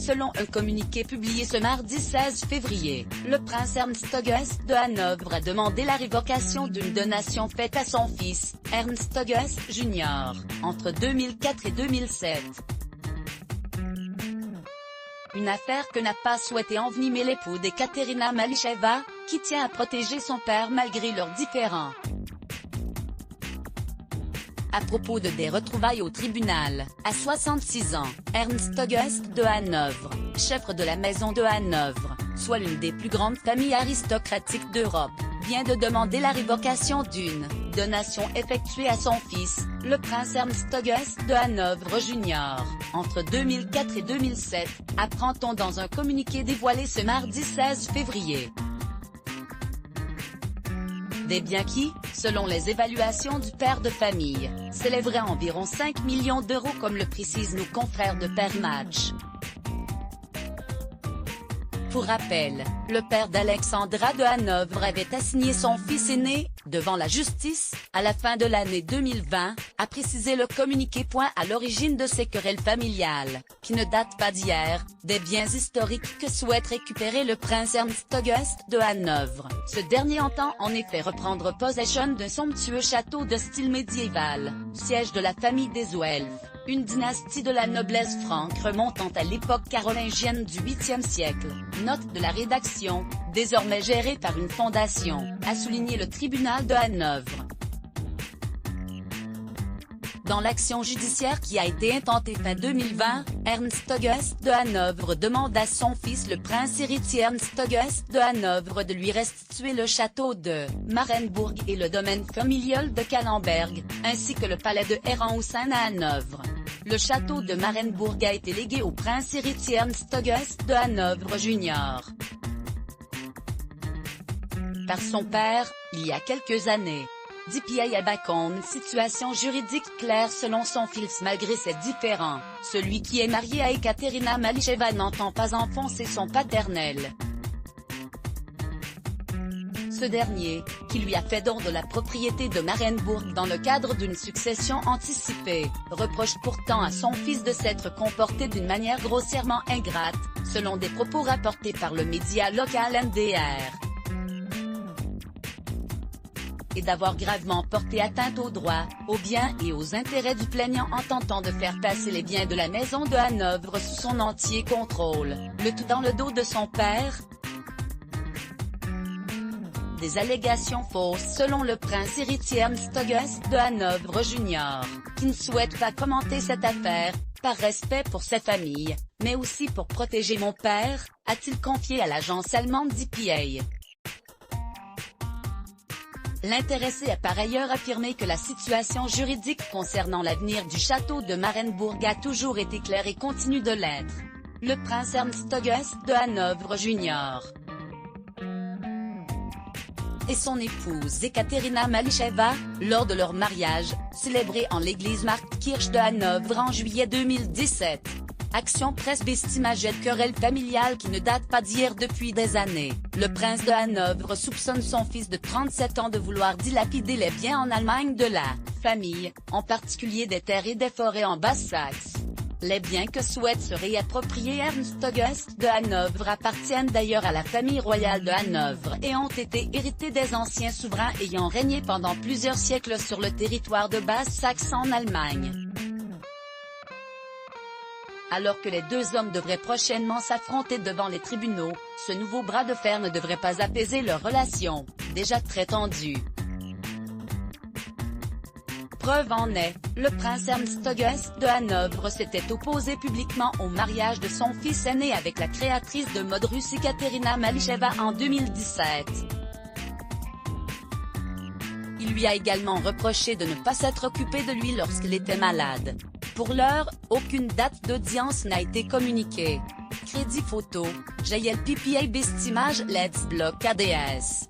Selon un communiqué publié ce mardi 16 février, le prince Ernst August de Hanovre a demandé la révocation d'une donation faite à son fils, Ernst August Jr., entre 2004 et 2007. Une affaire que n'a pas souhaité envenimer l'époux d'Ekaterina Malicheva, qui tient à protéger son père malgré leurs différends. À propos des retrouvailles au tribunal, à 66 ans, Ernst August de Hanovre, chef de la maison de Hanovre, soit l'une des plus grandes familles aristocratiques d'Europe, vient de demander la révocation d'une donation effectuée à son fils, le prince Ernst August de Hanovre Jr., entre 2004 et 2007, apprend-on dans un communiqué dévoilé ce mardi 16 février. Des biens qui, selon les évaluations du père de famille, s'élèveraient à environ 5 millions d'euros comme le précisent nos confrères de Paris Match. Pour rappel, le père d'Alexandra de Hanovre avait assigné son fils aîné, devant la justice, à la fin de l'année 2020, a précisé le communiqué. À l'origine de ces querelles familiales, qui ne datent pas d'hier, des biens historiques que souhaite récupérer le prince Ernst August de Hanovre. Ce dernier entend en effet reprendre possession d'un somptueux château de style médiéval, siège de la famille des Welf, une dynastie de la noblesse franque remontant à l'époque carolingienne du 8e siècle. Note de la rédaction, désormais gérée par une fondation, a souligné le tribunal de Hanovre. Dans l'action judiciaire qui a été intentée fin 2020, Ernst August de Hanovre demande à son fils le prince héritier Ernst August de Hanovre de lui restituer le château de Marienburg et le domaine familial de Calenberg, ainsi que le palais de Herrenhausen à Hanovre. Le château de Marienburg a été légué au prince héritier Ernst August de Hanovre Jr. par son père, il y a quelques années. DPA Abacon, une situation juridique claire selon son fils malgré ses différends. Celui qui est marié à Ekaterina Malicheva n'entend pas enfoncer son paternel. Ce dernier, qui lui a fait don de la propriété de Marienburg dans le cadre d'une succession anticipée, reproche pourtant à son fils de s'être comporté d'une manière grossièrement ingrate, selon des propos rapportés par le média local NDR. Et d'avoir gravement porté atteinte aux droits, aux biens et aux intérêts du plaignant en tentant de faire passer les biens de la maison de Hanovre sous son entier contrôle, le tout dans le dos de son père. Des allégations fausses selon le prince héritier Ernst August de Hanovre Jr., qui ne souhaite pas commenter cette affaire, par respect pour sa famille, mais aussi pour protéger mon père, a-t-il confié à l'agence allemande DPA. L'intéressé a par ailleurs affirmé que la situation juridique concernant l'avenir du château de Marienburg a toujours été claire et continue de l'être. Le prince Ernst August de Hanovre Jr. et son épouse Ekaterina Malicheva, lors de leur mariage, célébré en l'église Marktkirche de Hanovre en juillet 2017. Action presse vestimage et querelle familiale qui ne date pas d'hier depuis des années. Le prince de Hanovre soupçonne son fils de 37 ans de vouloir dilapider les biens en Allemagne de la famille, en particulier des terres et des forêts en Basse-Saxe. Les biens que souhaite se réapproprier Ernst August de Hanovre appartiennent d'ailleurs à la famille royale de Hanovre et ont été hérités des anciens souverains ayant régné pendant plusieurs siècles sur le territoire de Basse-Saxe en Allemagne. Alors que les deux hommes devraient prochainement s'affronter devant les tribunaux, ce nouveau bras de fer ne devrait pas apaiser leur relation, déjà très tendue. Preuve en est, le prince Ernst August de Hanovre s'était opposé publiquement au mariage de son fils aîné avec la créatrice de mode russe Ekaterina Malicheva en 2017. Il lui a également reproché de ne pas s'être occupé de lui lorsqu'il était malade. Pour l'heure, aucune date d'audience n'a été communiquée. Crédit photo, JLPPA Bestimage Let's Block ADS.